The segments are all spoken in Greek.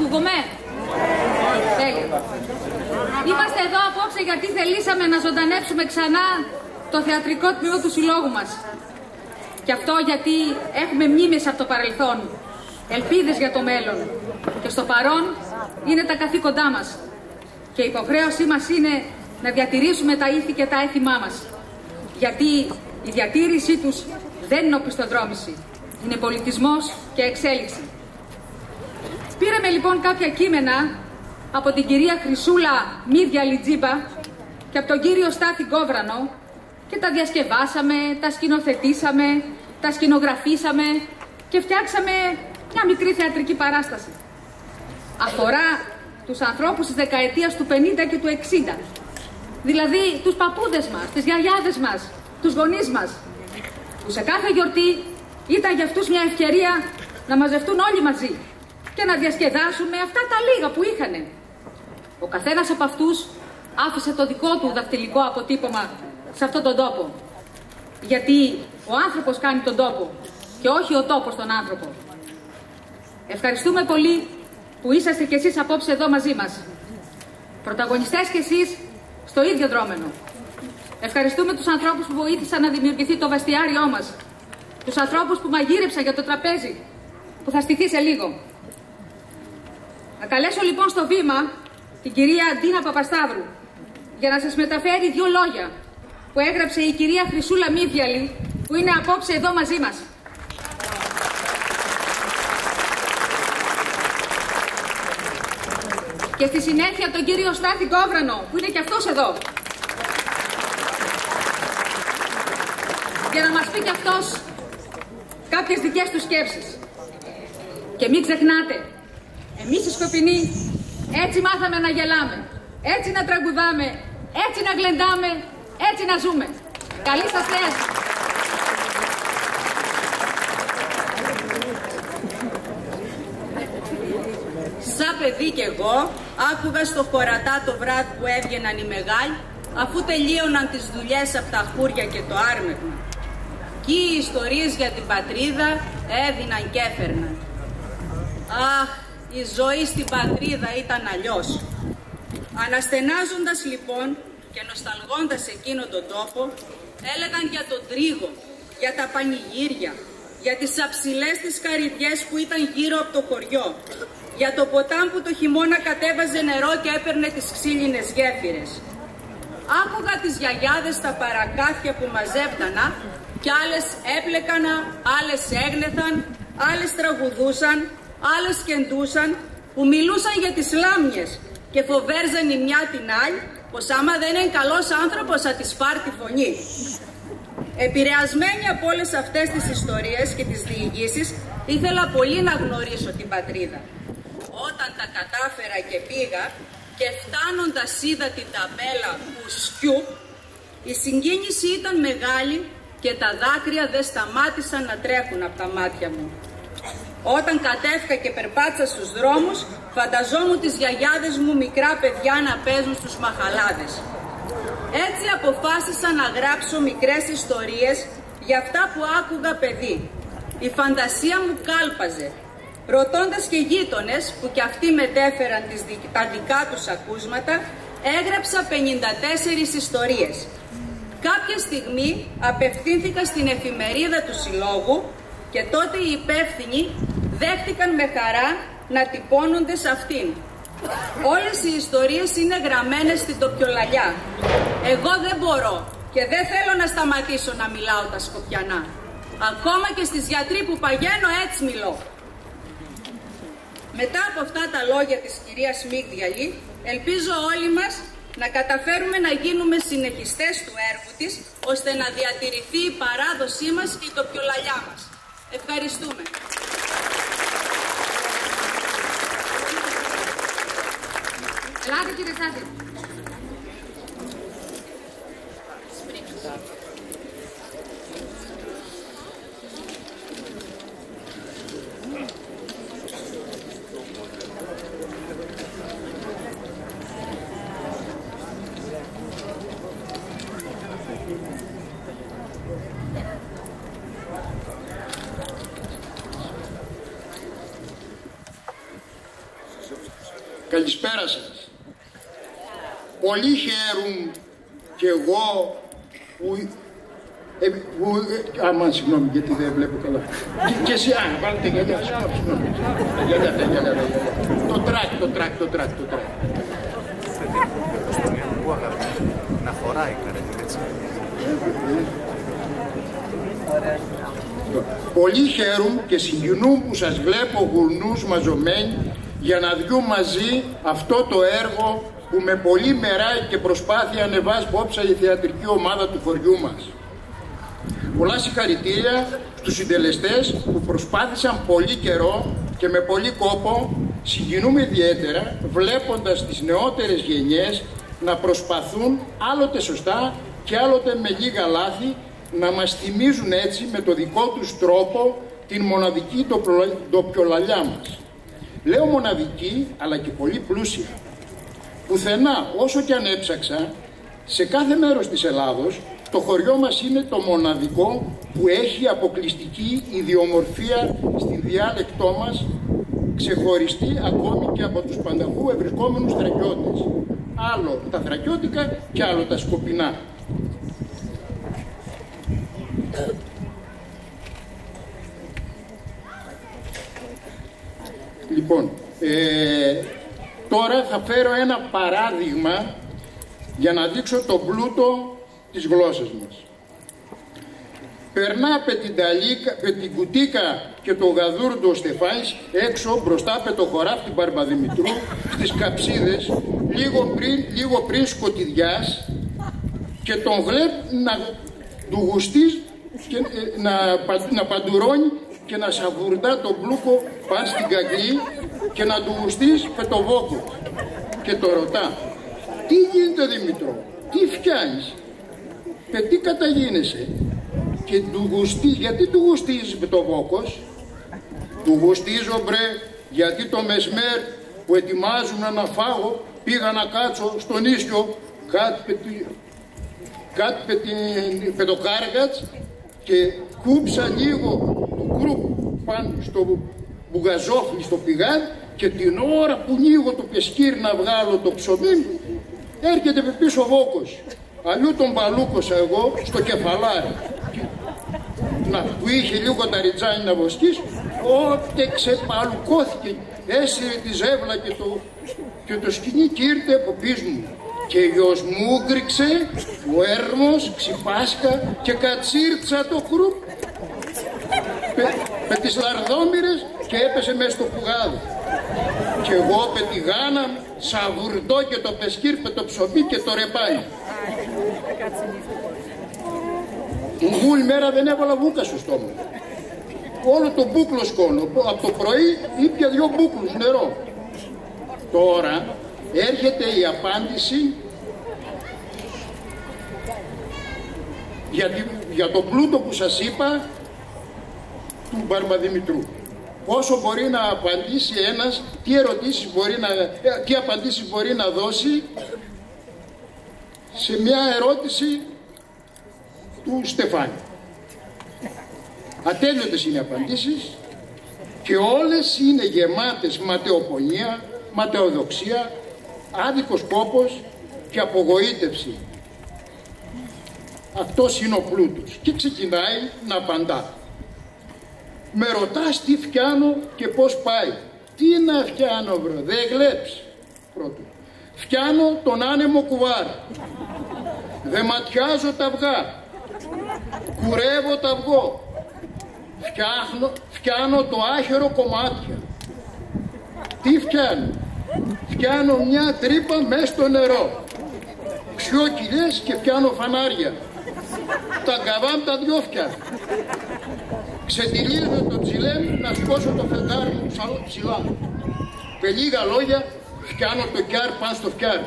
Ακούγομαι? Τέλεια. Είμαστε εδώ απόψε γιατί θελήσαμε να ζωντανέψουμε ξανά το θεατρικό τμήμα του συλλόγου μας. Και αυτό γιατί έχουμε μνήμες από το παρελθόν, ελπίδες για το μέλλον. Και στο παρόν είναι τα καθήκοντά μας. Και η υποχρέωσή μας είναι να διατηρήσουμε τα ήθη και τα έθιμά μας. Γιατί η διατήρησή τους δεν είναι οπισθοδρόμηση. Είναι πολιτισμός και εξέλιξη. Πήραμε λοιπόν κάποια κείμενα από την κυρία Χρυσούλα Μίδια Λιτζίμπα και από τον κύριο Στάθη Κόβρανο και τα διασκευάσαμε, τα σκηνοθετήσαμε, τα σκηνογραφήσαμε και φτιάξαμε μια μικρή θεατρική παράσταση. Αφορά τους ανθρώπους της δεκαετίας του 50 και του 60. Δηλαδή τους παππούδες μας, τις γιαγιάδες μας, τους γονείς μας. Που σε κάθε γιορτή ήταν για αυτούς μια ευκαιρία να μαζευτούν όλοι μαζί και να διασκεδάσουν με αυτά τα λίγα που είχανε. Ο καθένας από αυτούς άφησε το δικό του δακτυλικό αποτύπωμα σε αυτόν τον τόπο. Γιατί ο άνθρωπος κάνει τον τόπο και όχι ο τόπος τον άνθρωπο. Ευχαριστούμε πολύ που είσαστε κι εσείς απόψε εδώ μαζί μας. Πρωταγωνιστές κι εσείς στο ίδιο δρόμενο. Ευχαριστούμε τους ανθρώπους που βοήθησαν να δημιουργηθεί το βαστιάριό μας. Τους ανθρώπους που μαγείρεψαν για το τραπέζι, που θα στηθεί σε λίγο. Να καλέσω λοιπόν στο βήμα την κυρία Ντίνα Παπασταύρου για να σας μεταφέρει δύο λόγια που έγραψε η κυρία Χρυσούλα Μίδιαλη, που είναι απόψε εδώ μαζί μας. Και στη συνέχεια τον κύριο Στάθη Κόβρανο, που είναι και αυτός εδώ. Για να μας πει και αυτός κάποιες δικές του σκέψεις. Και μην ξεχνάτε, εμείς οι Σκοπινοί έτσι μάθαμε να γελάμε, έτσι να τραγουδάμε, έτσι να γλεντάμε, έτσι να ζούμε. Καλή σας θέαση. Σαν παιδί κι εγώ άκουγα στο χωρατά το βράδυ που έβγαιναν οι μεγάλοι, αφού τελείωναν τις δουλειές από τα χούρια και το άρμεγμα. Κι οι ιστορίες για την πατρίδα έδιναν και έφερναν. Αχ, η ζωή στην πατρίδα ήταν αλλιώς. Αναστενάζοντας λοιπόν και νοσταλγώντας εκείνο τον τόπο, έλεγαν για τον τρίγο, για τα πανηγύρια, για τις αψηλές τις καρυδιές που ήταν γύρω από το χωριό, για το ποτάμι που το χειμώνα κατέβαζε νερό και έπαιρνε τις ξύλινες γέφυρες. Άκουγα τις γιαγιάδες στα παρακάθια που μαζεύτανα κι άλλες έπλεκανα, άλλες έγνεθαν, άλλες τραγουδούσαν, άλλες κεντούσαν, που μιλούσαν για τις λάμιες και φοβέρζαν η μια την άλλη πως άμα δεν είναι καλός άνθρωπος θα της πάρει τη φωνή. Επηρεασμένη από όλες αυτές τις ιστορίες και τις διηγήσεις, ήθελα πολύ να γνωρίσω την πατρίδα. Όταν τα κατάφερα και πήγα και φτάνοντας είδα την ταμπέλα Πουσκιού, η συγκίνηση ήταν μεγάλη και τα δάκρυα δεν σταμάτησαν να τρέχουν από τα μάτια μου. Όταν κατέφυγα και περπάτησα στους δρόμους, φανταζόμουν τις γιαγιάδες μου μικρά παιδιά να παίζουν στους μαχαλάδες. Έτσι αποφάσισα να γράψω μικρές ιστορίες για αυτά που άκουγα παιδί. Η φαντασία μου κάλπαζε. Ρωτώντας και γείτονες που κι αυτοί μετέφεραν τα δικά τους ακούσματα, έγραψα 54 ιστορίες. Κάποια στιγμή απευθύνθηκα στην εφημερίδα του Συλλόγου και τότε οι υπεύθυνοι δέχτηκαν με χαρά να τυπώνονται σε αυτήν. Όλες οι ιστορίες είναι γραμμένες στην τοπιολαλιά. Εγώ δεν μπορώ και δεν θέλω να σταματήσω να μιλάω τα σκοπιανά. Ακόμα και στις γιατροί που παγαίνω έτσι μιλώ. Μετά από αυτά τα λόγια της κυρίας Μίγδιαλη, ελπίζω όλοι μας να καταφέρουμε να γίνουμε συνεχιστές του έργου της, ώστε να διατηρηθεί η παράδοσή μας και η τοπιολαλιά μας. Ευχαριστούμε. Ελάτε κύριε Στάθη. Καλησπέρα σας. Πολύ χαίρομαι και εγώ που... συγγνώμη, γιατί δεν βλέπω καλά. Και εσύ, βάλτε γυαλιά, συγγνώμη. Γυαλιά. Το τρακ. Να χωράει κάτι έτσι. Πολύ χαίρομαι και συγκινούν που σας βλέπω γουρνούς μαζωμένοι για να δυο μαζί αυτό το έργο που με πολύ μεράει και προσπάθεια ανεβάζει πόψα η θεατρική ομάδα του χωριού μας. Πολλά συγχαρητήρια στους συντελεστές που προσπάθησαν πολύ καιρό και με πολύ κόπο. Συγκινούμε ιδιαίτερα βλέποντας τις νεότερες γενιές να προσπαθούν άλλοτε σωστά και άλλοτε με λίγα λάθη να μας θυμίζουν έτσι με το δικό τους τρόπο την μοναδική ντοπιολαλιά μας. Λέω μοναδική αλλά και πολύ πλούσια. Πουθενά όσο κι αν έψαξα, σε κάθε μέρος της Ελλάδος το χωριό μας είναι το μοναδικό που έχει αποκλειστική ιδιομορφία στην διάλεκτό μας, ξεχωριστή ακόμη και από τους πανταχού ευρισκόμενους θρακιώτες. Άλλο τα θρακιώτικα και άλλο τα σκοπινά. Λοιπόν, τώρα θα φέρω ένα παράδειγμα για να δείξω τον πλούτο της γλώσσας μας. Περνά με την κουτίκα και το γαδούρντο Στεφάνης έξω μπροστά από το χωράφι Μπαρμπαδημητρού στις Καψίδες λίγο πριν σκοτειδιάς και τον βλέπει να του γουστείς και να παντουρώνει και να σαβουρτά τον μπλούκο πάνω στην καγκλή και να του γουστείς με το βόκο και το ρωτά, τι γίνεται Δημητρό, τι φτιάνεις, τι καταγίνεσαι, και του γουστείς, γιατί του γουστίζεις με το βόκος, του γουστίζω μπρε γιατί το μεσμέρ που ετοιμάζουν να φάγω πήγα να κάτσω στον ίσιο κάτι πετοκάργατς και κούψα λίγο το κρουπ πάνω στο μπουγαζόφλι στο πηγάδι και την ώρα που ανοίγω το πεσκύρι να βγάλω το ψωμί έρχεται πίσω ο βόκος. Αλλιού τον παλούκωσα εγώ στο κεφαλάρι που είχε λίγο τα ριτζάνι να βοσκήσει, όποτε ξεπαλουκώθηκε έσυρε τη ζεύλα και το σκηνή και ήρθε από πίσω μου. Και γιος μου γκριξε, ο έρμος, ξυπάσκα και κατσίρτσα το κρουπ με τις λαρδόμυρες και έπεσε μέσα στο πουγάδι. Και εγώ με τη γάνα σαβουρντώ και το πεσκύρ με το ψωμί και το ρεπάλι. Όλη μέρα δεν έβαλα βούκα στο στόμα. Όλο το μπούκλο σκόνο. Από το πρωί ήπια 2 μπούκλους νερό. Τώρα έρχεται η απάντηση για το πλούτο που σας είπα του Μπαρμπαδημητρού. Πόσο μπορεί να απαντήσει ένας, τι απαντήσεις μπορεί να δώσει σε μια ερώτηση του Στεφάνη. Ατέλειωτες είναι οι απαντήσεις και όλες είναι γεμάτες ματαιοπονία, ματαιοδοξία, άδικος κόπος και απογοήτευση. Αυτός είναι ο πλούτος. Και ξεκινάει να απαντά. Με ρωτάς τι φτιάνω και πώς πάει. Τι να φτιάνω βρω, δεν γλέψει. Πρώτο. Φτιάνω τον άνεμο κουβάρ. Δε ματιάζω τα αυγά. Κουρεύω τα αυγό. Φτιάνω το άχερο κομμάτια. Τι φτιάνω. Φτιάνω μια τρύπα μέσα στο νερό. Ξιώ κοιλιές και φτιάνω φανάρια. Τα γκαβάμ τα δυο φτιάνω. Ξετυλίζω το τσιλέμ να σκώσω το φεγγάρι μου ψηλά. Με λίγα λόγια φτιάνω το κιάρ πάνω στο φτιάρι.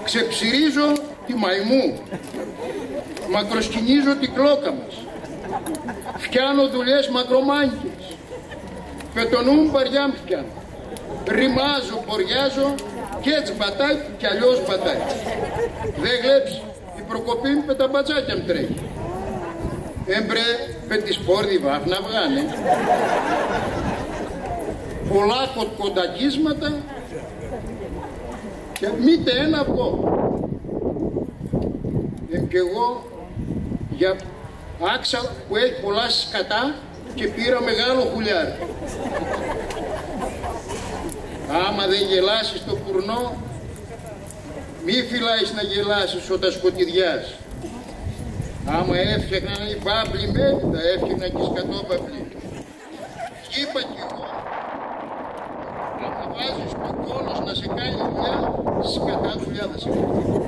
Ξεψυρίζω τη μαϊμού. Μακροσκινίζω την κλόκα μας. Φτιάνω δουλειές μακρομάνικες. Με το νου μου παριά φτιάνω. Ρημάζω, ποριάζω και έτσι πατάει και αλλιώς πατάει. Δεν γλέψει. Η προκοπή μου με τα μπατσάκια μου τρέχει. Έμπρε με τη σπόρδη βάφνα βγάνε. πολλά κοντακίσματα και μήτε ένα αυγό. Και εγώ για άξα που έχει πολλά σκατά και πήρα μεγάλο χουλιάρι. Άμα δεν γελάσεις το φουρνό, μη φυλάεις να γελάσεις όταν σκοτειδιάς. Άμα έφτιαχναν οι μπάμπλοι μέλη, θα έφτιαχναν και σκατόπαμπλοι. Κι είπα κι εγώ, άμα βάζεις τον κόλος να σε κάνει δουλειά, σκατά δουλειά θα σε κάνει.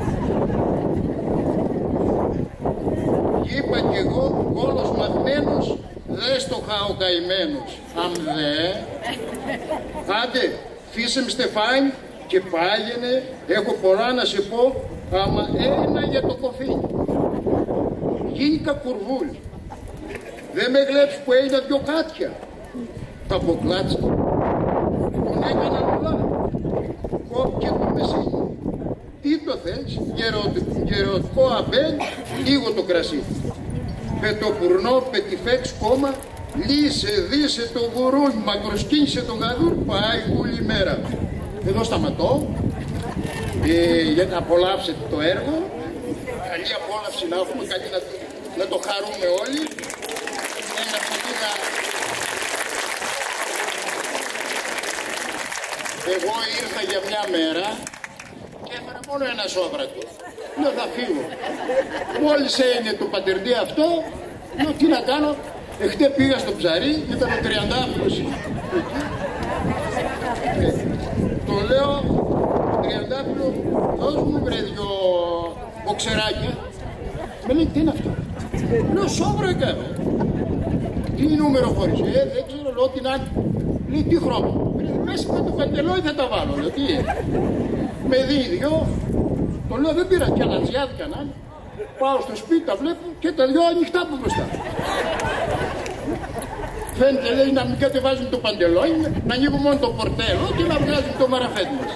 Κι είπα κι εγώ, κόλος μαθημένος, δε στο χάω καημένος. Αν δε, άντε, φύσε Στεφάνι και πάγαινε, έχω πολλά να σε πω, άμα ένα για το κοφίνι. Γίνηκα κουρβούλη. Δεν με γλέψει που έγινα δυο κάτια. Τα αποκλάτσα. Τον έκανα πολλά. Κόπηκε το μεσίνι. Τι το θες, γεροτικό αμπέλ, λίγο το κρασί. Πετοπουρνό, πετιφέξ κόμμα, λύσε, δίσε το γουρούνι, μακροσκίνησε το γαδούρ, πάει όλη η μέρα. Εδώ σταματώ, για να απολαύσετε το έργο. Καλή απόλαυση να έχουμε, καλή να το χαρούμε όλοι. Εγώ ήρθα για μια μέρα και έφερα μόνο ένα σόβρατο. Λέω θα φύγω. Μόλις έγινε το πατερντή αυτό, λέω τι να κάνω. Εχτες πήγα στο ψαρί και ήταν ο 30 εκεί. Το λέω, 30 δώσ' μου βρε δυο μποξεράκια. Με λέει τι είναι αυτό. Λέω σόβρο έκανα. Τι νούμερο χωρίς, δεν ξέρω, λέω την άλλη. Λέει τι χρώμα. Μέσα με το παντελόνι θα τα βάλω, λέω τι είναι. Με δει δυο, το λέω δεν πήρα κι αλαζιάδικα να είναι. Πάω στο σπίτι, τα βλέπω και τα δυο ανοιχτά από μπροστά. Φαίνεται λέει να μην κατεβάζουν το παντελόνι, να ανοίγουν μόνο το πορτέλο και να βγάζουν το μαραφέτη μας.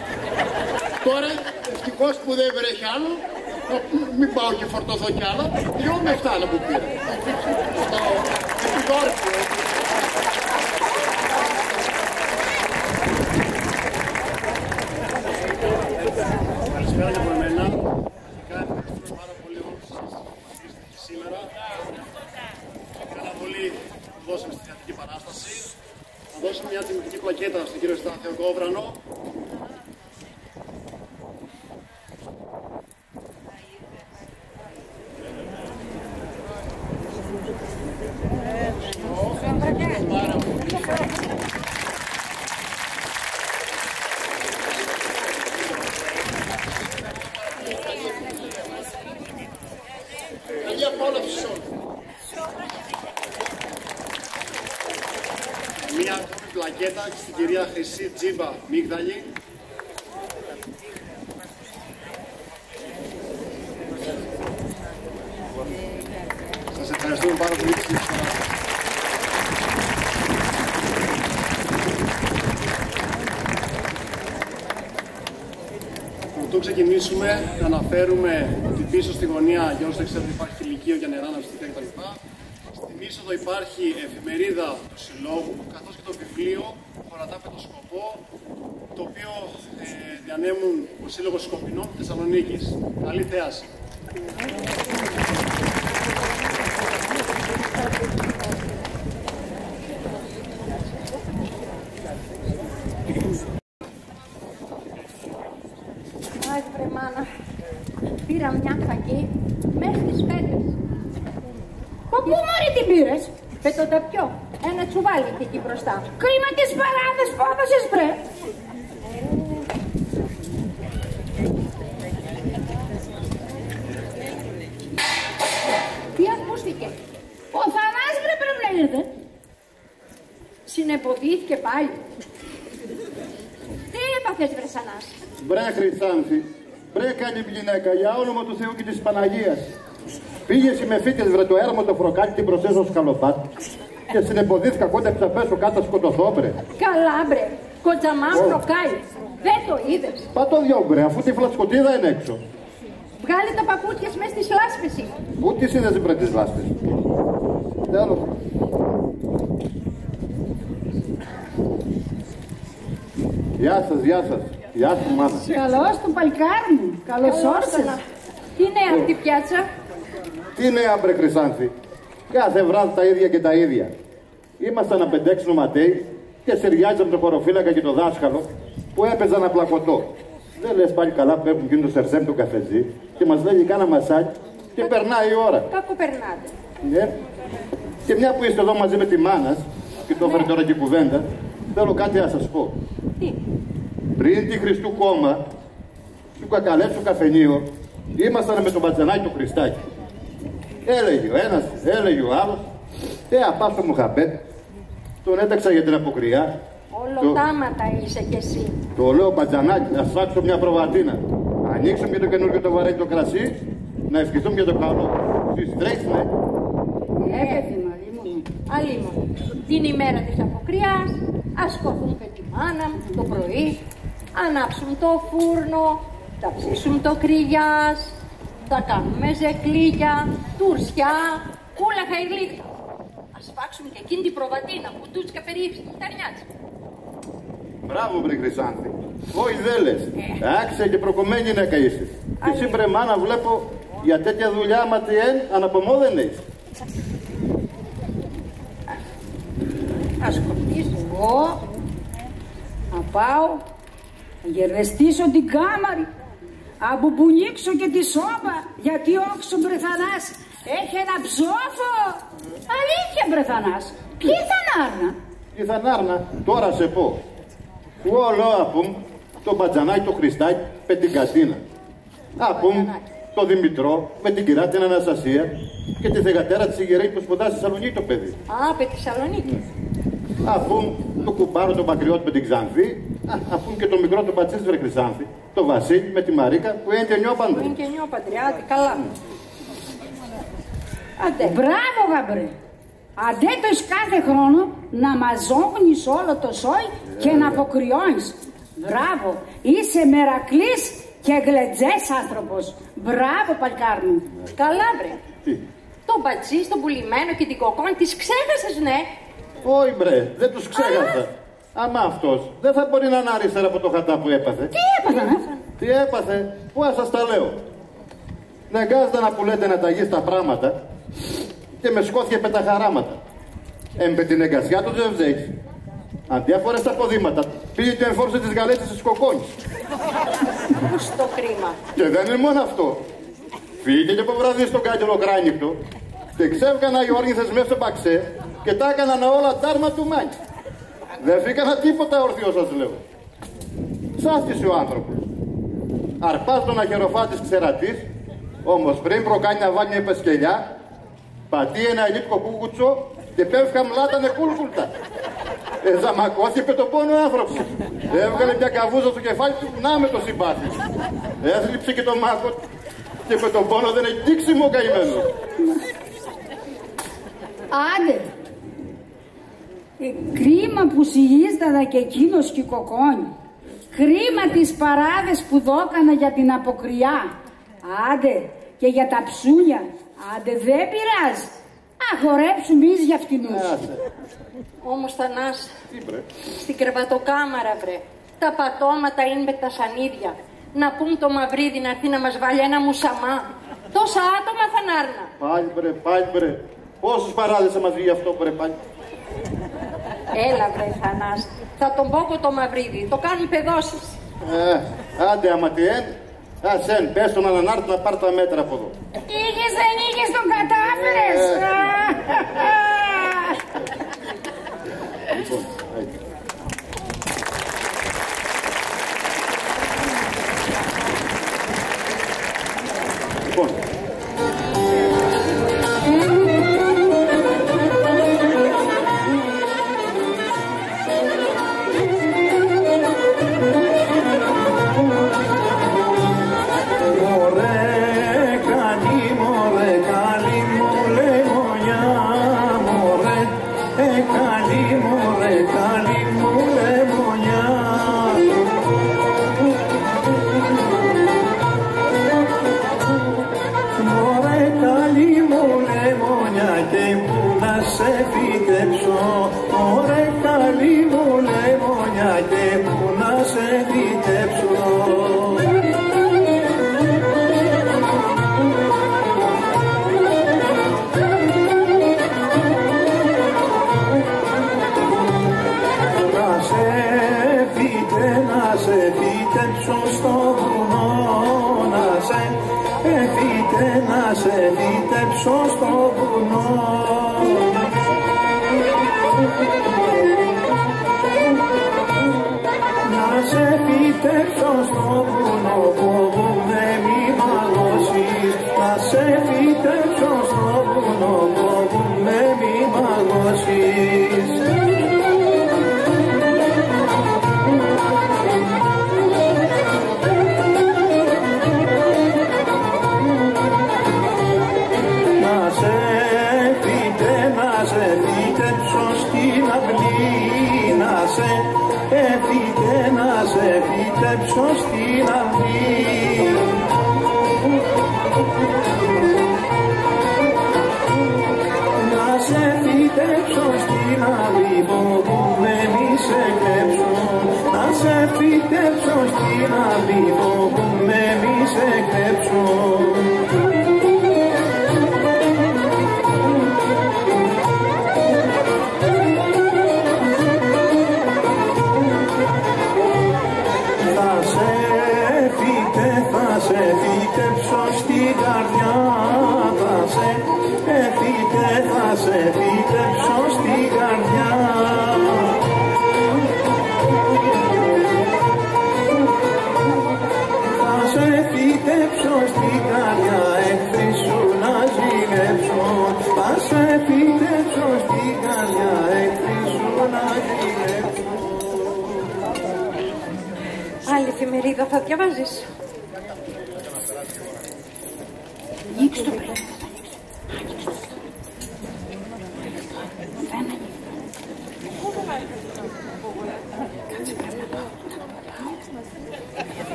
Τώρα ευτυχώς που δεν βρέχει άλλο, μην πάω και φορτωθώ κι άλλα, δυο με φτάνε που πήρα. Στο επιδόρφιο. Καλησπέρα και από εμένα. Ευχαριστούμε πάρα πολύ όλους σας σήμερα. Ευχαριστούμε πολύ που δώσαμε στη θεατρική παράσταση. Θα δώσουμε μια τιμητική πλακέτα στον κύριο Θεοδόβρανο. Μία ακόμη πλακέτα στην κυρία Χρυσή Τζίμπα Μίγδαλη. Σας ευχαριστούμε πάρα πολύ για τη συζήτηση. Πρωτού ξεκινήσουμε, να αναφέρουμε ότι πίσω στη γωνία, για όσους δεν ξέρετε, υπάρχει ηλικείο για νερά, ναυστικά κτλ. Στην είσοδο υπάρχει εφημερίδα του Συλλόγου, καθώς και το βιβλίο Χωρατά με το σκοπό, το οποίο διανέμουν ο Σύλλογος Σκοπινών Θεσσαλονίκης. Καλή θέαση. Άχι βρε μάνα, πήρα μια φαγή μέχρι τις 5. Πού μωρή την πήρες? Πετωταπιό, ένα τσουβάλι είχε εκεί μπροστά. Κρίμα τις παράδες που έδωσες βρε. Τι ακούστηκε? Ο Θανάς βρε πρέπει να ήρθε. Συνεποδίθηκε πάλι. Τι έπαθες βρε Σανάς? Μπρε Χρυσάνθη, μπρε καλή γυναίκα, για όνομα του Θεού και της Παναγίας. Πήγες με φύτες βρε το έρμο το φροκάκι την προσέσω σκαλοπάτι και συνεποδίθηκα κόντεψα πέσω κάτω σκοτωθώ μπρε. Καλά μπρε, κοτζαμά φροκάει, δεν το είδες. Πά το δυο μπρε, αφού τη φλασκοτίδα είναι έξω. Βγάλε τα παπούτσια μες στις λάσπες. Πού τις είδες μπρε τις λάσπες? Τέλος. Γεια σας, γεια σας. Γεια σου, μάνα. Καλώς του παλικάρι μου. Καλώς όρθες. Τι νέα αυτή η πιάτσα? Τι νέα, μπρε Χρυσάνθη. Κάθε βράδυ τα ίδια και τα ίδια. Ήμασταν να 5-6 νοματέοι και συριάζαμε το χωροφύλακα και το δάσκαλο που έπαιζαν απλακωτό. Δεν λες πάλι καλά που έχουν γίνει το σερσέμ του καφετζή και μας λέγει κάνα μασάκι και περνάει η ώρα. Κάκου περνάτε. Ναι. Και μια που είστε εδώ μαζί με τη μάνας και το έφερε τώρα και κουβέντα, θέλω κάτι να σας πω. Τι? Πριν τη Χριστού κόμμα, του Κακαλέτσου καφενείο, ήμασταν με τον Μπατζανάκη του Χριστάκη. Έλεγε ο ένας, έλεγε ο άλλος, απάς το Μουχαμπέτ, τον έταξα για την αποκριά. Όλο τάματα είσαι κι εσύ. Το λέω Μπατζανάκη, να σφάξω μια προβατίνα. Ανοίξουμε και το καινούργιο το βαρέλι το κρασί, να ευχηθούμε για το καλό. Στις τρέχεις, ναι. Παιδί μου, αλλήμον. Την ημέρα της αποκριάς, ασκωθούν και τη μάνα μου το πρωί, ανάψουν το φούρνο, τα ψήσουν το κρυγιάς, τα κάνουμε ζεκλίκια, τουρσιά, κούλα χαϊλίχτα. Ας φάξουμε και εκείνη την προβατίνα, κουντούτσικα περίφη, ταρνιάτσα. Μπράβο, βρε Χρυσάνθη. Όχι δεν λες. Άξια και προκομμένη γυναίκα είσαι. Και εσύ βρε μάνα βλέπω για τέτοια δουλειά ματιέν αναπομώ δεν έχεις. Θα σκοτήσω εγώ, να πάω, να γερδεστήσω την κάμαρη, να μπουμπουνίξω και τη σώπα, γιατί ο Μπρεθανάς έχει ένα ψόφο. Αλήθεια, Μπρεθανάς. Ποιοι θανάρνα? Τι θανάρνα, τώρα σε πω. Που όλο απούμ το Μπατζανάκι το Χριστάκι με την Κατίνα. Απούμ το Δημητρό με την κυρά την Αναστασία και τη θεγατέρα της Ιγερέη που σπουδάζει στη Θεσσαλονίκη το παιδί. Πε τη Θεσσαλονίκη. Απούμ το κουμπάρο τον Πακριώτη με την Ξανθή. Απούμ και το μικρό τον Πατσίς βρε Χρυσάνθη. Το Βασίλη με τη Μαρίκα που είναι και νιόπαντρε. Είναι και νιόπαντρε, άντε καλά. Άντε. Μπράβο, γαμπρέ. Αντέ το κάθε χρόνο να μαζόγνεις όλο το σόι και να αποκριώνεις. Μπράβο, είσαι μερακλής και γλετζές άνθρωπος. Μπράβο, παλκάρ μου. Καλά, βρε. Τι? Τον πατσί, τον πουλημένο και την κοκόνη τις ξέχασες, ναι? Όχι, μπρε, δεν τους ξέχασα. Άμα αυτός δεν θα μπορεί να είναι αριστερά από το χατά που έπαθε. Τι έπαθε, Τι έπαθε, πού να σας τα λέω. Νεγκάζεται να που λέτε να ταγείς τα πράγματα και με σκόθηκε με τα χαράματα. Έμπε την εγκασιά του δεν взέχει. Αντί τα ποδήματα, πήγε και εμφόρησε τις γαλέτσες της κοκόνης. Στο κρίμα. Και δεν είναι μόνο αυτό. Φύγε και από βράδυ στον κάγκελο κράνικτο και ξέβγανα οι όρνηθες μέσα στο παξέ και τα έκαναν όλα τάρμα του μάνι. Δεν φύγανα τίποτα ορθιό σας λέω. Σάστησε ο άνθρωπος. Αρπάς τον αχεροφάτης ξερατής, όμως πριν προκάνει να βάλει μια πεσκελιά, πατεί ένα ελίπκο κούκουτσο και πέφκα μλάτανε κούλκουλτα. Ζαμακώθηκε το πόνο ο άνθρωπος. Έβγαλε μια καβούζα στο κεφάλι του, να με το συμπάθει. Έθλιψε και το μάκο και με τον πόνο δεν έχει τίξιμο ο καημένος. Άντε. Κρίμα που σιγίστατα και εκείνος και η κοκόνη. Κρίμα τις παράδες που δώκανα για την αποκριά. Άντε και για τα ψούλια. Άντε δεν πειράζει. Αγορέψουμε εις για αυτινούς. Όμως Θανάς, στην κρεβατοκάμαρα βρε, τα πατώματα είναι με τα σανίδια. Να πούν το Μαυρίδι να έρθει να μας βάλει ένα μουσαμά. Τόσα άτομα θα νάρνα. Πάλι βρε. Πόσους παράδες θα μας βγει αυτό βρε πάλι. Έλα βρε Θανάς, θα τον πω το Μαυρίδι, το κάνουν παιδώσεις. Άντε άμα τι εν, ασέν, πες τον να έρθει να πάρει τα μέτρα από εδώ. Είχες δεν είχες, τον κατάφερες. Λοιπόν, Μωρέ καλή μου λεγονιά έχω να σε φυτέψω. Να σε φυτέψω στο βουνό, να σε φυτέψω στο βουνό. Να σε φυτέψω στο βουνό, φοβούμαι μη μαγώσεις. Να σε φυτέψω στο βουνό, φοβούμαι μη μαγώσεις. Να σε φυτέψω στην αυλή, να σε φυτέψω στην αυλή. Να σε φυτέψω στην αυλή, φοβούμαι μη σε κλέψω. Να σε φυτέψω στην αυλή, φοβούμαι μη σε κλέψω. Θα σε φυτέψω στην καρδιά, θα σε φυτέψω στην καρδιά. Θα σε φυτέψω στην καρδιά, εχθροί σου να ζηλέψω. Θα σε φυτέψω στην καρδιά, εχθροί σου να ζηλέψω. Άλλη εφημερίδα θα διαβάζεις? Ανοίξ' το πριν. Κάτσε, πρέπει να πάω.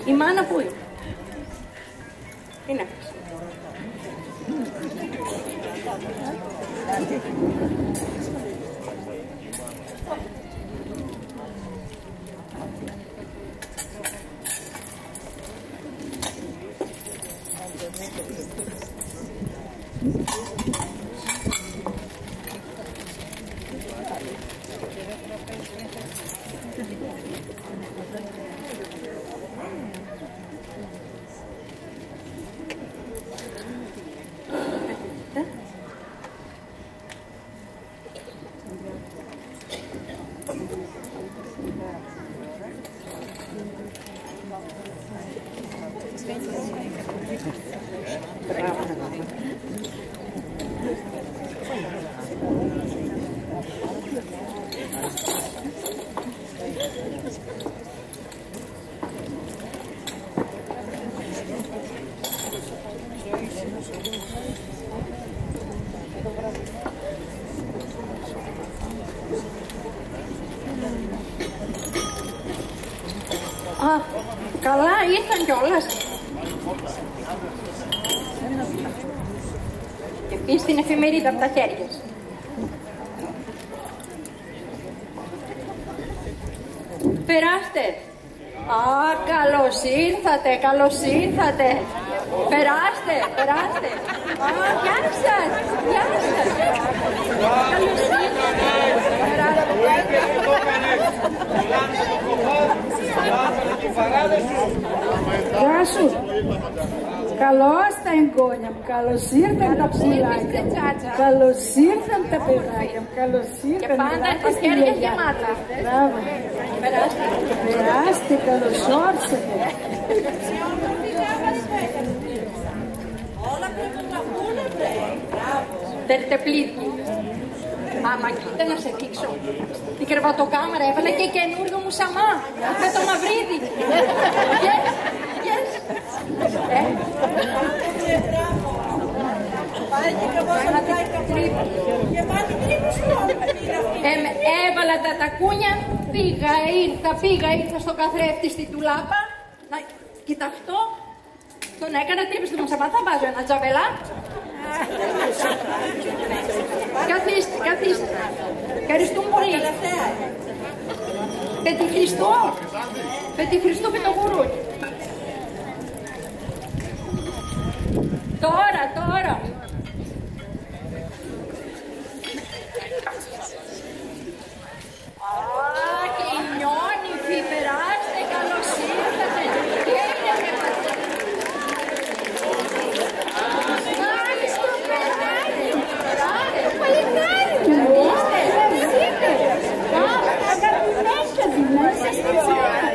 Η μάνα πού είναι? Είναι. Α, καλά ήρθαν κιόλας. Και πεις την εφημερίδα από τα χέρια σου. Περάστε. Α, καλώς ήρθατε, καλώς ήρθατε. Περάστε, περάστε. Α, γεια σας, γεια σας. Καλώς ήρθατε. Γεια σου. Καλώς τα εγγόνια μου, καλώς ήρθαν τα πουλάκια μου, καλώς ήρθαν τα παιδάκια μου, καλώς ήρθαν. Και πάντα τα χέρια γεμάτα. Μπράβο. Περάστε, καλώς όρισατε. Όλα πρέπει να βγούνε. Τερτεπλίδι. Άμα κοίτα να σε δείξω. Την κρεβατοκάμερα έβαλα και καινούριο μου σαμά. Με το μαυρίδι. Yes. Έβαλα τα τακούνια. Πήγα, ήρθα στο καθρέφτη στην τουλάπα. Να κοιταχτώ. Τον έκανα τρύπες του σαμά. Θα βάζω ένα τζαβελά. Καθίστε. Ευχαριστούμε πολύ. Πέτη Χριστό. Πέτη Χριστό με το γουρούι. Τώρα. Και οι νιόνυφοι, περάστε, καλώς ήρθατε. Τι έγινε, ρε παλικάρι μου, είστε, είστε. Αγαπημένες μέσα στην τσάρα.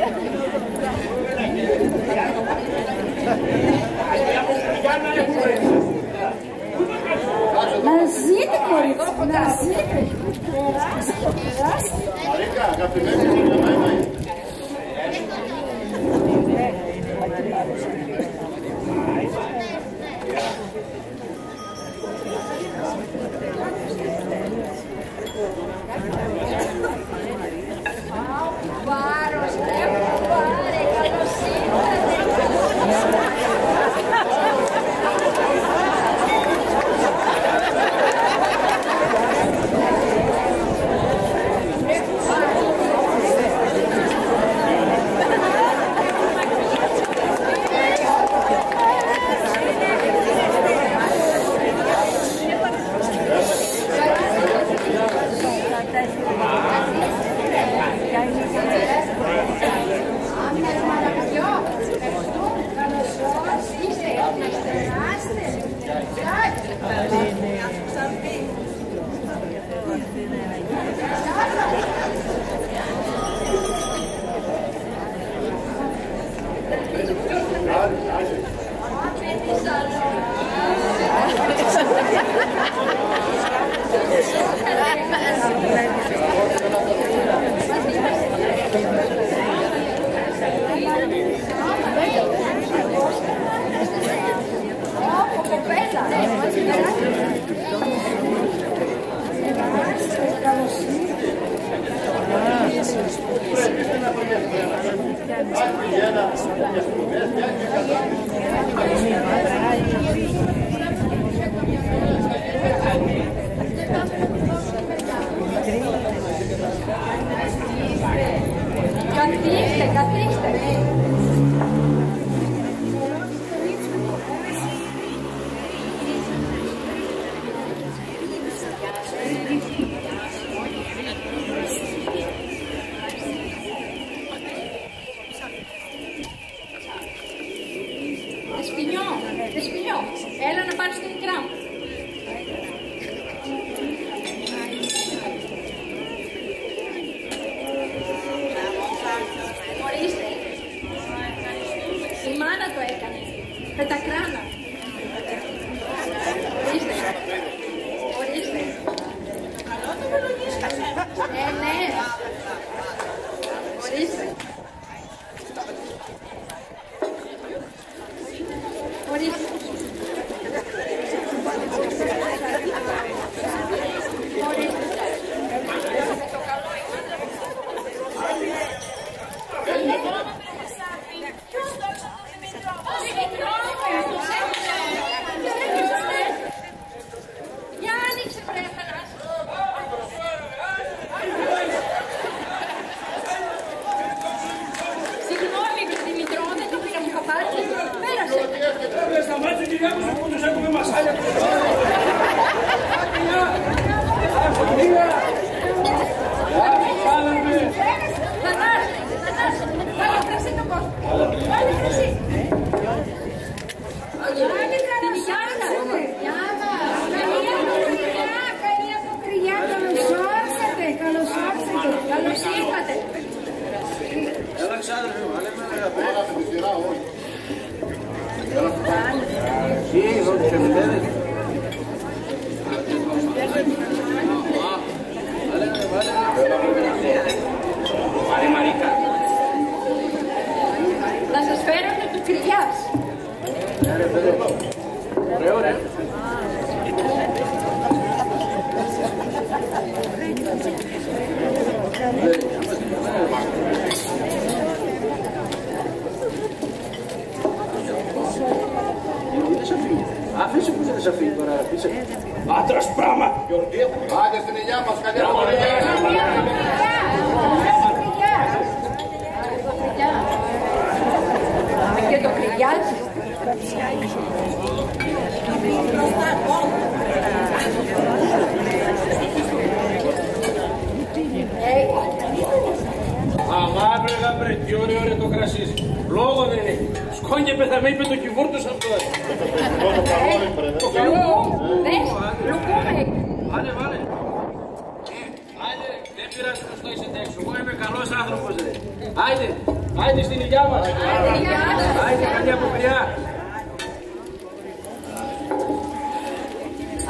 Να ζείτε, κορίτσι, να ζείτε. Περάστε. Μαρίκα, αγαπημένη μου, Βάρος, πάρε, καλώς ήρθατε. Καθίστε. Δεσποινιό, έλα να πάρεις την μικρά μου. Ορίστε. Η μάνα το έκανε. Με τα κράνα. Ορίστε. Ορίστε. Καλό το κολονίσκασε. Ναι. Ορίστε. Ορίστε. Να σας φέρω και του Κυριάς. Ωραία. Αφήσε που δεν σε αφήνει τώρα, αφήσε. Άντρας πράγμα! Άντε στην ηλιά μας, καλή απολύτως. Αμά βρε, τι ωραίο ρε το κρασί. Λόγο δεν έχει. Σκόνιεπε θα με είπε το κυβούρτος αυτό. Το καλό. Βάλε, βάλε. Άιντε ρε, δεν πειράζει πως το είσαι έξω. Εγώ είμαι καλός άνθρωπος ρε. Άιντε, άιντε στην υγειά μας. Άιντε, καλή αποκριά.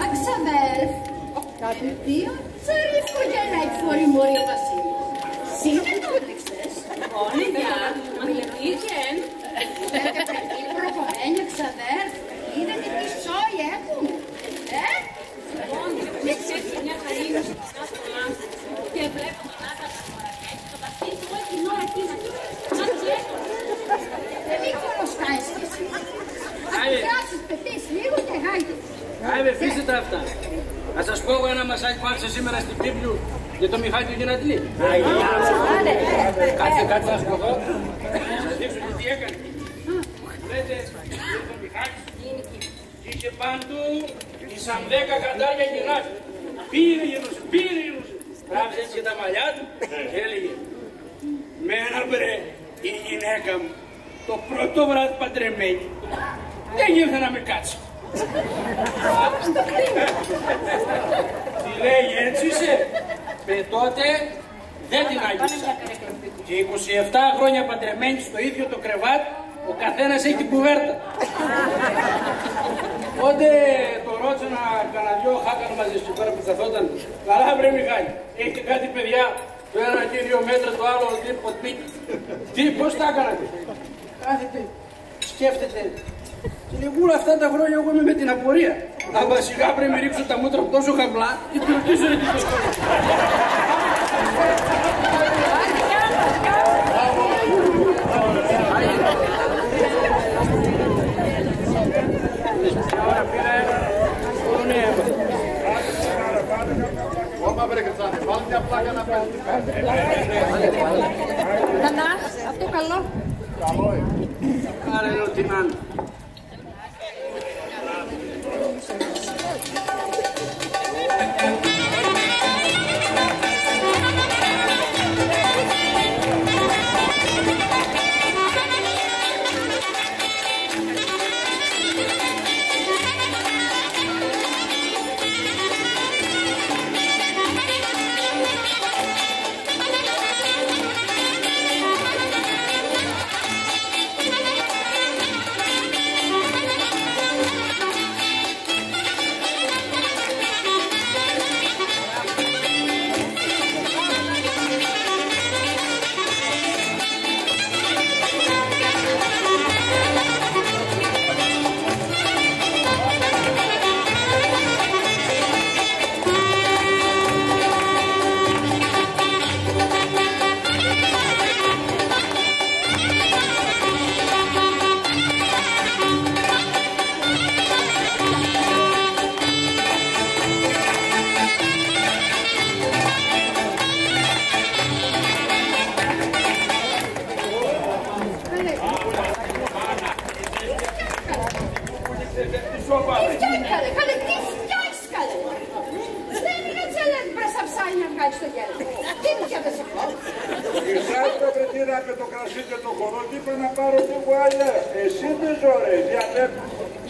Αξαδέλφ, κάτι δύο τσαρίσκο για να εκφορεί μωρή ο Βασίλης. Σύντε το έδειξες. Όλοι για, μαγνητήκεν. Λέτε παιδί προχωμένη Αξαδέλφ, είδατε τι σόι έχουν. Δεν ξέρεις μια χαρίνη στο λάθος και βλέπω τον άντρα να φορακέτει, το παθή του όλη την ώρα εκεί να δεν μη χωροσκάεις κι εσύ. Αν πιάσεις πετείς λίγο και γάιτε. Άιβε, αφήστε τα αυτά. Να σας πω εγώ ένα μασάκι που άρχισε σήμερα στην Πίπλου για το Μιχάλη του Γενατλή. Κάτσε να σκοτώ. Να σας δείξω τι έκανε. Λέτε, το Μιχάλη είχε πάνω του ήσαν 10 καντάρια γυρνάφι. Πήρε γυρνούσε. Τράβησε έτσι και τα μαλλιά του και έλεγε «Μένα μπρε, η γυναίκα μου το πρώτο βράδυ παντρεμένη δεν ήρθε να με κάτσει». Τι λέει, έτσι είσαι? Τότε δεν την άγγισα. Και 27 χρόνια παντρεμένη στο ίδιο το κρεβάτι, ο καθένας έχει την κουβέρτα. Οπότε το ρώτησα να κάνα δυο χάκαν μαζί σου πέρα που καθόταν. Καλά βρε Μιχάλη, έχετε κάτι παιδιά, το ένα και 2 μέτρα, το άλλο ποτμίκι. Τι, πώς τα έκανατε? Κάθεται, σκέφτεται. Και λέει, όλα αυτά τα χρόνια εγώ είμαι με την απορία. Αν βασικά πρέπει να ρίξω τα μούτρα τόσο χαμηλά και τη ρωτήσω ρε τι το σκόλιο. Τανάς, αυτό καλό. Καλό είναι. Άρα είναι ό,τι να είναι.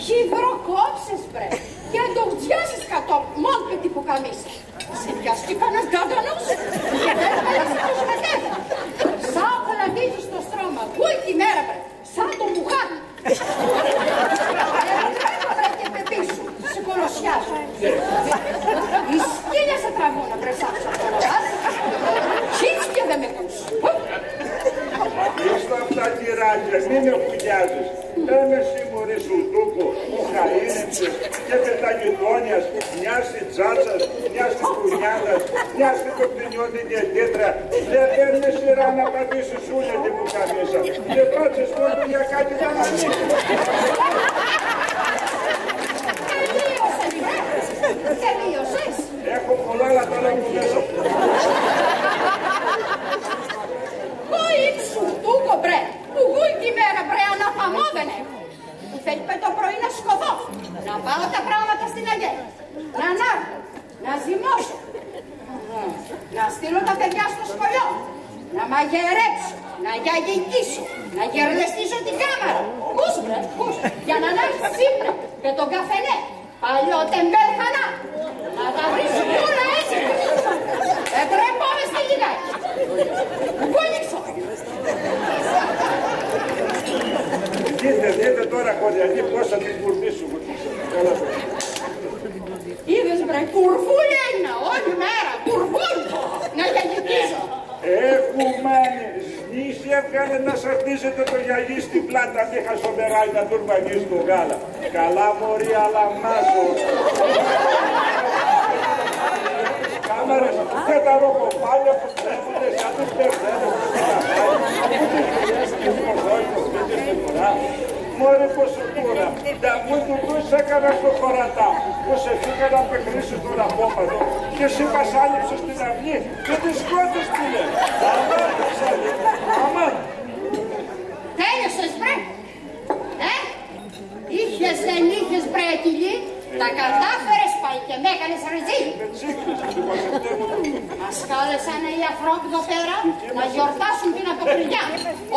Γυδροκόψεις βρε και να το γτιάσεις κατόπιν μόνο με την πουκαμίσα. Σε πιαστεί κανένας γκάγκανος και δεν θα πέρασε το μετέφερα. Σαν κολαντίζεις στο στρώμα, όλη τη μέρα βρε, σαν το μπουχάνι. Βρε και παιδί σου, σε κολοσιάζω. Οι σκύλια σε τραβούν να πρεσάψω το λογάς. Χίτς και δεν με ακούς. Ήστα αυτά κυράκια, μην με πουλιάζεις. Λέμε σύμμοροι σου τούκο, που χαΐνεψες και πεταγγιτόνιας, μιας στη τσάτσας, μιας στη κουνιάδας, μιας στη κοπτινιώτη και τέτρα. Δεν παίρνει σειρά να πατήσεις ούλια την πουκαμίσα. Και πάτσεις μόνο για κάτι για να μην. Τελείωσες. Έχω πολλά αλλά τώρα που μέσα. Κοίξου τούκο μπρε, που γούι τη μέρα μπρε αναπαμό δεν έχω. Που θέλει πάω τα πράγματα στην αγέλα. Να ανάβω, να ζυμώσω, να στείλω τα παιδιά στο σχολείο, να μαγειρέψω, να γιαγικήσω, να γερλεστήσω την κάμαρα. Πούς βρε, πούς, για να ανάβεις τσίπρα και τον καφενέ. Παλιό τεμπέλ χανά. Να τα βρεις όλα έτσι. Δεν τρεπόμαστε λιγάκι. Κούληξω. Δείτε τώρα κοντιανή πώς θα την κουρδίσουμε. Είδες βρε, κουρβούλια είναι όλη μέρα. Κουρβούλια. Να γιαγικήσω. Έχουμε σνήσει, έβγαλε να σαρτίζετε το γιαγί στην πλάτα, μη χασομεράει να τουρμανείς το γάλα. Καλά μωρή, αλλά μάζω. Κάμερες και τα ροκοπάλια που τρέφονται σαν τους περδένες. Μωρή πόσο κούρα, τα μου του μπούς έκανα στο χωρατά, πως έφυγα να πεχρήσεις τον απόπατο και εσύ πασάλεψες στην αυγή και τη σκότες τι λέει. Αμά. Τέλειωσες βρε. Είχες δεν είχες βρε εκειλή, τα κατάφερες πάλι και με έκανες ρεζί. Μας κάλεσανε οι αφρόποι εδώ πέρα να γιορτάσουν την αποκριλιά.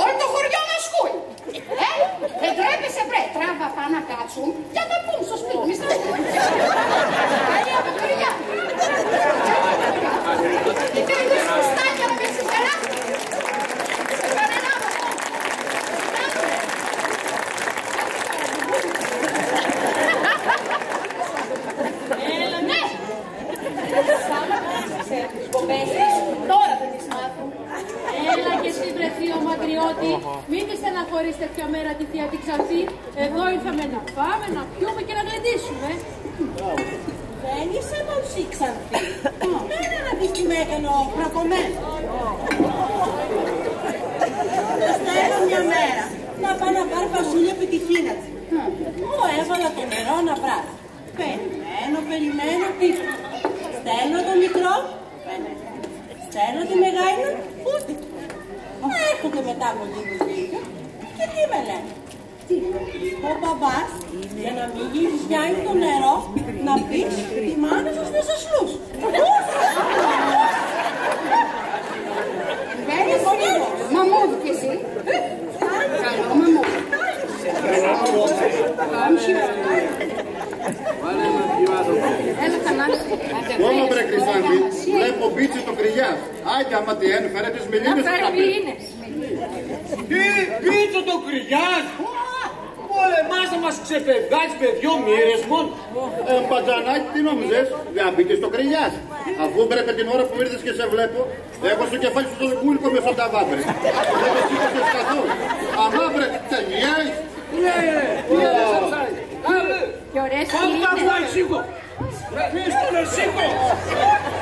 Όλο το χωριό μας σκούει. Δεν τρέπεσαι βρε, τράβα πάνω να κάτσουν και θα πούν στο σπίτι. Μη στα σπίτι. Καλή αποκριλιά. Και κάνεις κουστάκια να πέσεις καλά. Σε κανένα από αυτό. Έλα, ναι. Τις κοπέσεις, τώρα θα τις μάθουν. Έλα και εσύ βρε θείο Ματριώτη, μην τη στεναχωρείς τέτοια μέρα τη θεία την Ξανθή. Εδώ ήρθαμε να φάμε, να πιούμε και να γλεντήσουμε. Δεν είσαι μουσή Ξανθή. Μένα να δεις τι με έκανε ο προκομμένος. Θέλω μια μέρα να πάω να πάρει φασούλια από τη χίνα της. Εγώ έβαλα το νερό να βράσει. Περιμένω, τίποτα. Στέλνω το μικρό, στέλνω τη μεγάλη, ούτε. Έρχονται μετά από λίγο και τι με λένε. Ο μπαμπάς, για να μην γίνεις γιάννη το νερό, να πεις τη μάνα σας δεν σας λούς. Βαίνεις λίγο, μαμούδι κι εσύ. Καλό μαμούδι. Έλα Θανάση. Μόνο βρε Χρυσάνθη, βλέπω μπίτσι το κρυγιάς. Άγια άμα τι ένφερε τις μιλίνες. Να φέρω μιλίνες. Τι, πίτσο το κρυγιάς. Εμάς θα μας ξεπαιδάξει με 2 μοίρες μόνο. Μπατζανάκι, τι νόμιζες, δεν μπήκες στο κρυγιάς. Αφού μπρέπε την ώρα που ήρθες και σε βλέπω, έχω στο κεφάλι σου το γούλικο με στον ταβάβρε. Δεν το σήκωσες καθόλου. Αμά βρε, τελειάς. Ναι, τι έδωσες. Και ωραίες Πάμε να πάει σήκω. Μίστο να σήκω.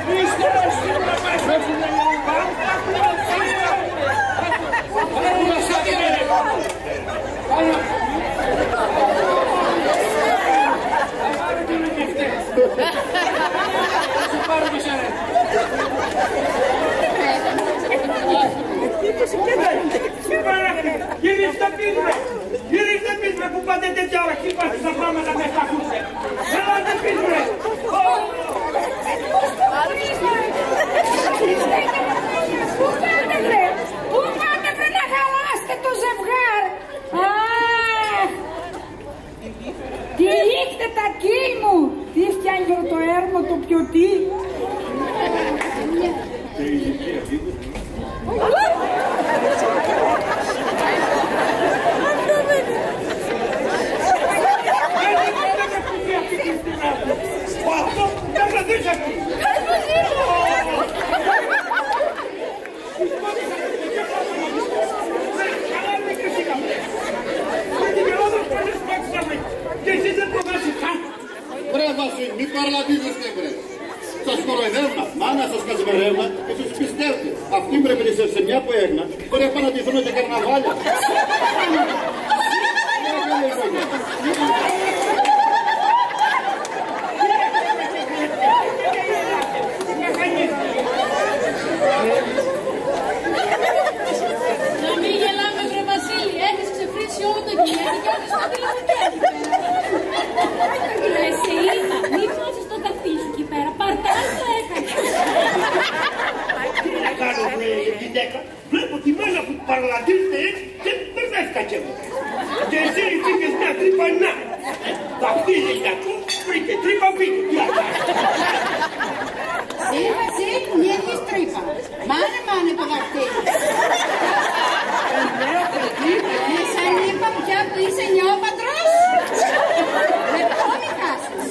Μίστο να σήκω να πάει σήκω. Πάμε να πάει σήκω. Πάμε να σήκω. Πάμε να Γυρίστε πίτρε που πάτε τέτοια ώρα, χύπαστε στα πράγματα με τα κούσε. Γελάτε πίτρε. Πού πάτε βρε να χαλάσετε το ζευγάρι. Τυλίχτε τα κύλ μου. Τι φτιάχνει για το έρμο το πιωτή. Βρε Βασίλη, μη παραλαβίζεστε βρε. Σας κοροϊδεύνα, μάνα σας κασμερεύνα και σας πιστεύετε. Αυτή πρέπει να είσαι σε μια που έγνα, μπορεί να πάνε να τη δουν και καρναβάλια. Να μην γελάμε βρε Βασίλη, έχεις ξεφρίσει όλο το γυναίκα και έχεις κάτι λεφτά. παραλατήσετε έτσι και μπερδεύτηκα κι εγώ. Και εσύ βρήκες μια τρύπα να. Δαχτύλι για του, βρήκε τρύπα, βρήκε. Εσύ νιώθεις τρύπα. Μάνε το δαχτύλι. Και σαν είπα πια που είσαι νιόπαντρος. Λεπτό μη χάσεις.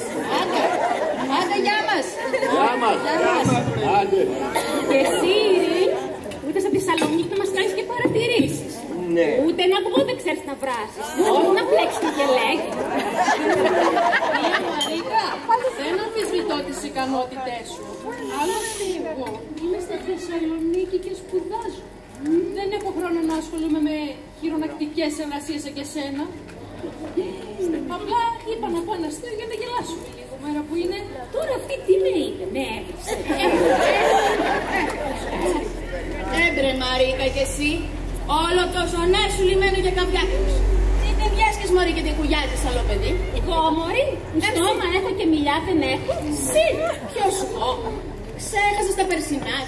Άντε, γεια μας. Άντε. Και εσύ, Ήρη, ούτε στη Θεσσαλονίκη να μας κάνεις και παρατηρήσεις. Ναι. Ούτε να βγω δεν ξέρεις να βράσεις. Ούτε να πλέξεις το γελέκι. Μαρίκα, δεν αμφισβητώ τις ικανότητές σου. Άλλωστε εγώ είμαι στη Θεσσαλονίκη και σπουδάζω. Δεν έχω χρόνο να ασχολούμαι με χειρονακτικές εργασίες σαν και σένα. Απλά είπα να πάω ένα αστείο για να γελάσουμε λίγο μέρα που είναι. Τώρα αυτή τι με είναι, με έβρισε. Έμπρε Μαρίκα κι εσύ, όλο το ζωνέ σου λιμένο για καβιάκους. Τι δεν βιάσκεις μωρή και την κουγιάζεις άλλο παιδί. Εγώ μωρή, στόμα έχω και μιλιά δεν έχω. Συ, ποιος εγώ. Ξέχασες τα περσινά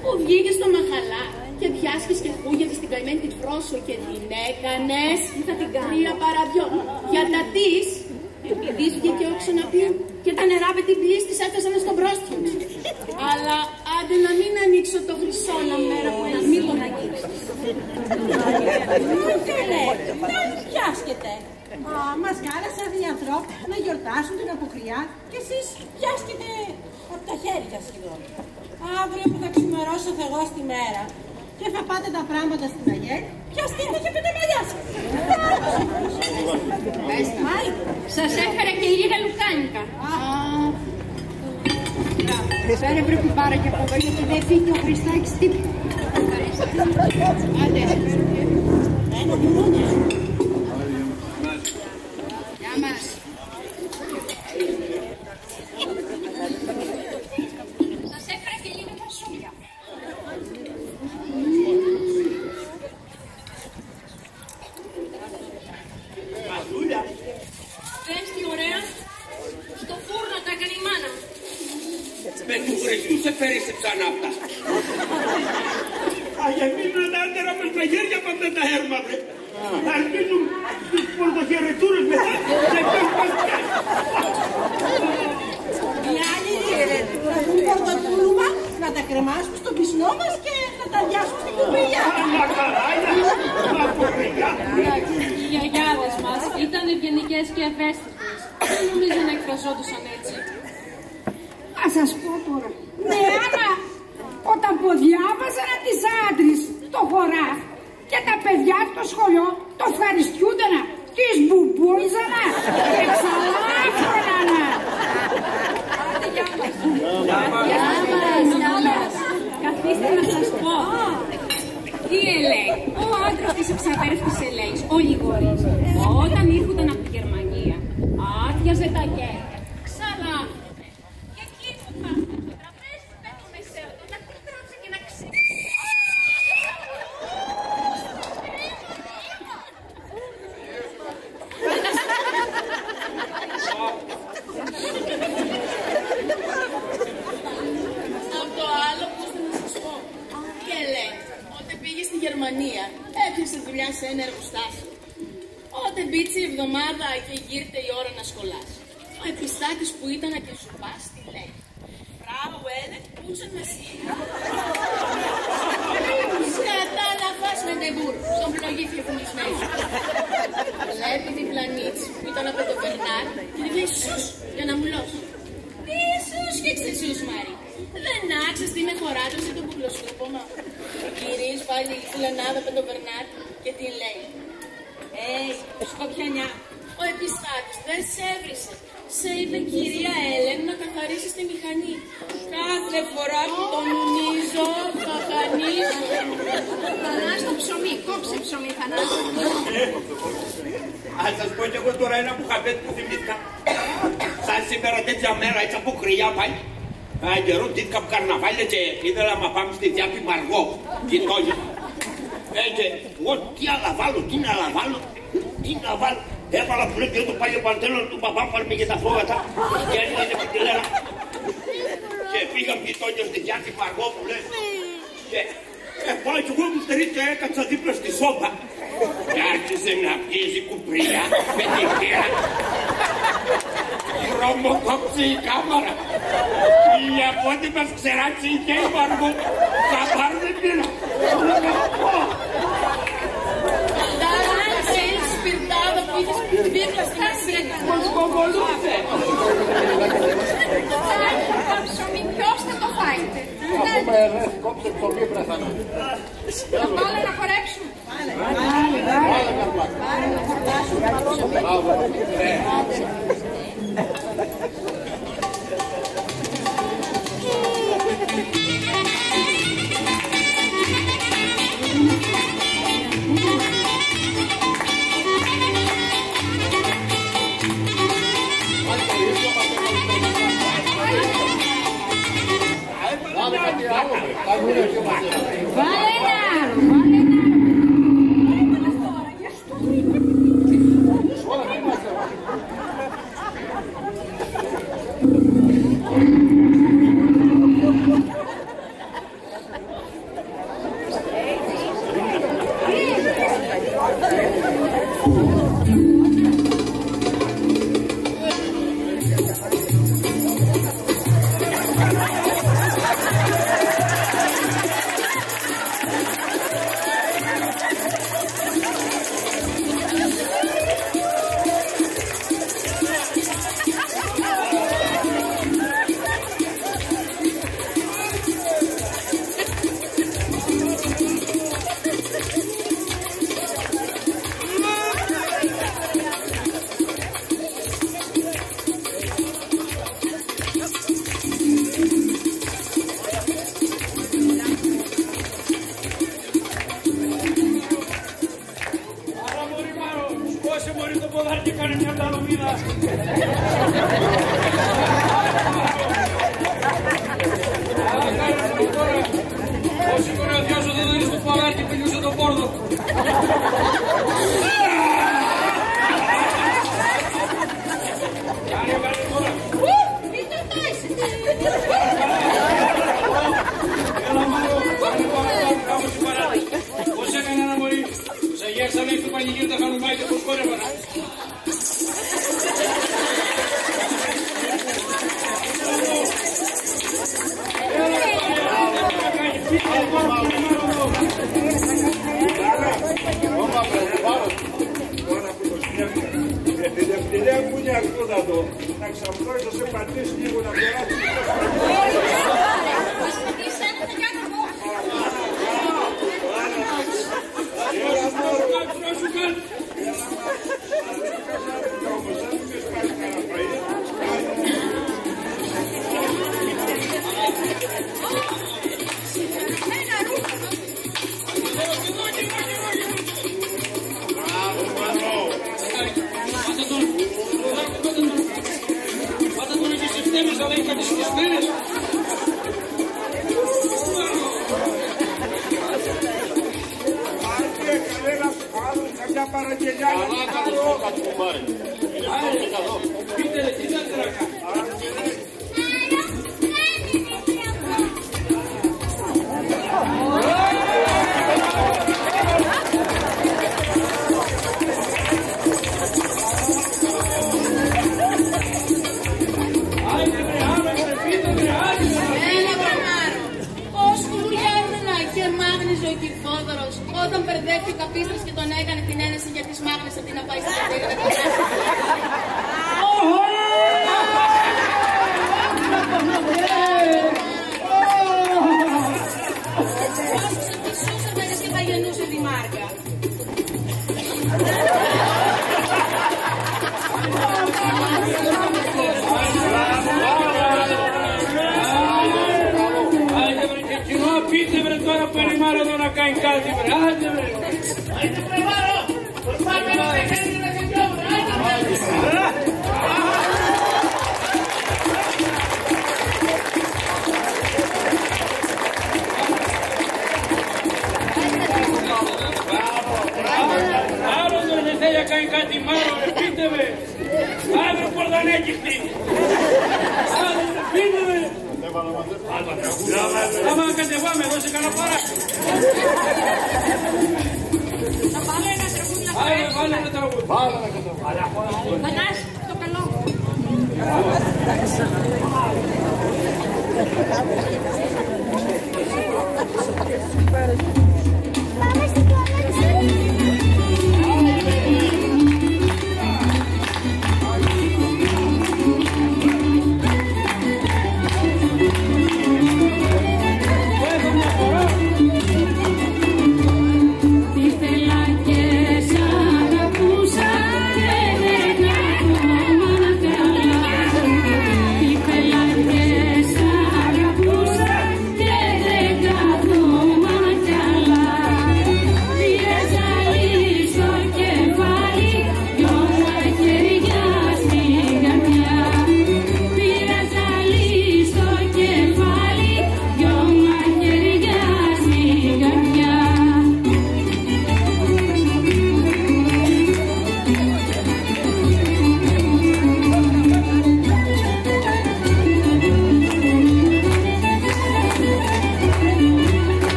που βγήκες στο Μαχαλά και πιάσκεις και ακούγεται στην καημένη τη Φρόσο και την έκανες. Τι θα την κάνω. 3 παρά 2. Για τα της, επειδή βγήκε ο ξαναπίου και τα νερά με την πλήση της έφτασαν στον πρόστιο. Αλλά άντε να μην ανοίξω το χρυσό να μέρα που να μην τον αγγίξεις. Να πιάσκετε. Μας κάλεσαν οι ανθρώποι να γιορτάσουν την αποκριά και εσείς πιάσκετε από τα χέρια σχεδόν. Αύριο που θα ξημερώσει ο Θεός τη μέρα και θα πάτε τα πράγματα στην Αγέλ, πιαστείτε και με τα μαλλιά σας. Σας έφερα και λίγα λουκάνικα. Φέρε πρέπει πάρα και από εδώ γιατί δεν φύγει ο Χριστάκης τίποτα. Άντε. Ένα τιμόνια. Γεια μας. Σας έφερα και λίγα φασούλια. Μασούλια. Δες τι ωραία. Στο φούρνο τα έκανε η μάνα. Με του Χριστού σε φέρεις ξανά αυτά. Αγεμίζουν τα άντερα με τα χέρια μας δεν τα έρμα βρε. Αρχίζουν τις πορτοχαιρετούρες μετά και πες μας πιάσει. Οι άλλοι θα δουν πορτοκούλουμα, να τα κρεμάσουμε στον πισνό μας και να τα διάσουμε στην κουμπριλιά. Ανά καράγια, να κουμπριλιά. Οι γιαγιάδες μας ήταν ευγενικές και ευαίσθητες. Δεν νομίζω να εκφραζόντουσαν έτσι. Να σας πω τώρα. Ναι, Άννα, όταν ποδιάβαζαν από τις άντρες το χωράφι και τα παιδιά στο σχολείο το ευχαριστιούντανα, τις μπουμπούιζανα και ξαλάφωνανα. Γεια μας. Καθίστε να σας πω. Τι λέει, ο άντρας της εξαδέρφης της Ελέης, ο Λιγόρης, όταν ήρχονταν από τη Γερμανία, άδειαζε τα γέρια, ξαλάφωνε. Και εκεί που κάθεται στο τραπέζι με το μεσαίο του να κοιτάξει και να ξέρει. Από το άλλο, πώς θα σας πω. Και λέει, όταν πήγε στη Γερμανία, έπιασε δουλειά σε ένα εργοστάσιο. Όταν μπήκε η εβδομάδα και γύρτε η ώρα να σχολάσει, ο επιστάτης που ήταν να τη σουπάς, τη λέει. Frau Ellen, πούσαν μαζί. Σκατά να φας με τεμπούρ, στον πλογίθιο φουνισμένο. Βλέπει την πλανήτη που ήταν από το Βερνάρ και τη λέει σους για να μουλώσει. Τι σους και ξεσούς Μάρι. Δεν άξες τι με χωράτωσε το πουλοσκούπομα. Γυρίζει πάλι η φουλανάδα από το Βερνάρ και τη λέει. Σκοπιανιά, ο επιστάτης δεν σε έβρισε. Σε είπε κυρία Έλεν να καθαρίσεις τη μηχανή. Κάθε φορά που τον ουνίζω θα χανίσω. Θανάς το ψωμί, κόψε ψωμί Θανάς. Ας σας πω κι εγώ τώρα ένα μπουχαμπέτ που θυμήθηκα. Σαν σήμερα τέτοια μέρα έτσι από κρυιά πάλι. Καιρό τίτηκα που καρναβάλια και ήθελα να πάμε στη Διάπη Μαργό. Κοιτόγια. Και εγώ τι να βάλω, τι να βάλω. Έβαλα που λέει και το πάλι παντέλο του παπά πάρουμε και τα φώγατα και έρχεται με τη λέρα. Και πήγαμε γειτόνια στη Διάπη Μαργό που λέει. Και Πάω κι εγώ μου στερεί και έκατσα δίπλα στη σόμπα. Και άρχισε να βγίζει κουπριά με την πύρα. Χρωμοκόψει η κάμαρα. Η απότη μας ξεράξει η γέιμαρ μου. Θα πάρουμε πύρα. Ξέρεις σπιρτάδο που είχες δίπλα στην ασύρακα. Μας κοβολούσε. Το ψωμί ποιος θα το φάει? Έχουμε κόψε ψωμί πράσανο. Βάλε να χορέψουν. Όταν μπερδεύτηκε ο Καπίστρας και τον έκανε την ένεση για τις μάγνες αντί να πάει στην κατήγραφη. Και θα γεννούσε τη Μάρκα. Πείτε βρε τώρα που είναι μάλλον εδώ να κάνει κάτι βρε, άντε βρε. Άιντε βρε Μάρο, προσπάθημε να πετύχει να σε πιω βρε, άντε βρε. Άλλος δεν θέλει να κάνει κάτι Μάρο βρε, πείτε βρε. Άντε Πορδανέκη χτύπη. Άντε πείτε βρε. Άμα κατεβάμε εδώ σε κανένα παρά. Θα βάλω ένα τραγούδι. Βάλε ένα τραγούδι. Φανάς, το καλό.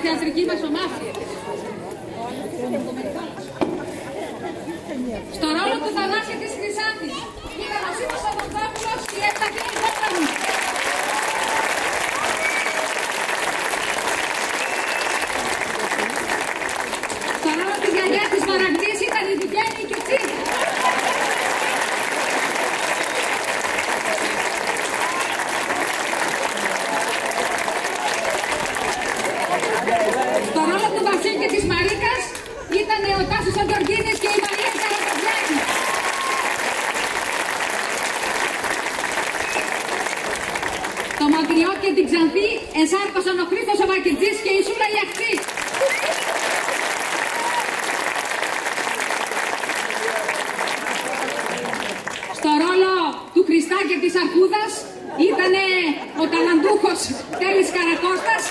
θεατρική μας ομάδα. Στο ρόλο του Θανάση της Χρυσάνθης ήταν ο Σίμος Αδωδόπουλος και η Ευταχή Κόνταμου. Στο ρόλο της γιαγιάς της Μαραγδής ήταν η Βιγγένη Κιουτσί. Στο ρόλο του Βασίλη και της Μαρίκας ήταν ο Τάσος Αντοργίνης και η Μαρία Καραπαδιάκη. Το Μακριό και την Ξανθή ενσάρκωσαν ο Χρήστος ο Βακιτζής και η Σούλα Ιαχτή. Στο ρόλο του Χριστά και της Αρκούδας ήταν ο ταλαντούχος Τέλης Καρακώστας,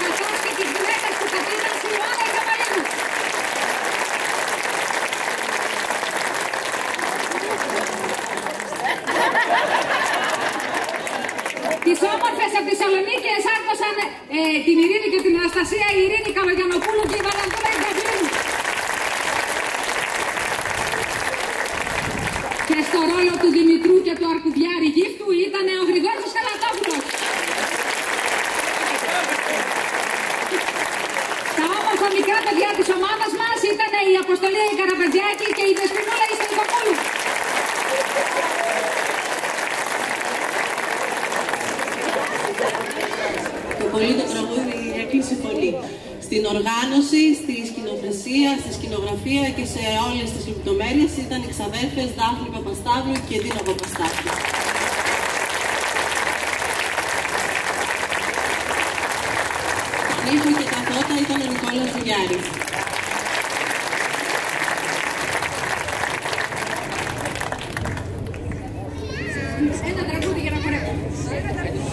καθώς και τις γυναίκες του Κατρίνας η Ιωάννα Καμαλίνου. Τις όμορφες από τη Θεσσαλονίκη εσάρκωσαν την Ειρήνη και την Αναστασία, η Ειρήνη Καλογιανοπούλου και η Βαλαντούνα Ιγκαβλίνου. Και στο ρόλο του Δημητρού και του Αρκουδιάρη Γύφτου ήταν ο Γρηγόρης Καλατόπουλος. Τα όμορφα μικρά παιδιά της ομάδας μας ήταν η Αποστολή Καραπατζιάκη και η Δεσποινούλα Ιστρικοπούλου. Το πολύ το τραγούδι έκλεισε πολύ. Στην οργάνωση, στη σκηνοθεσία, στη σκηνογραφία και σε όλες τις λεπτομέρειες ήταν οι ξαδέρφες Δάφνη Παπασταύρου και Δίνα Παπασταύρου. Τον ήχο και τα φώτα ήταν ο Νικόλας Ζουγιάρης. Ένα τραγούδι για να χορεύω. Ένα τραγούδι.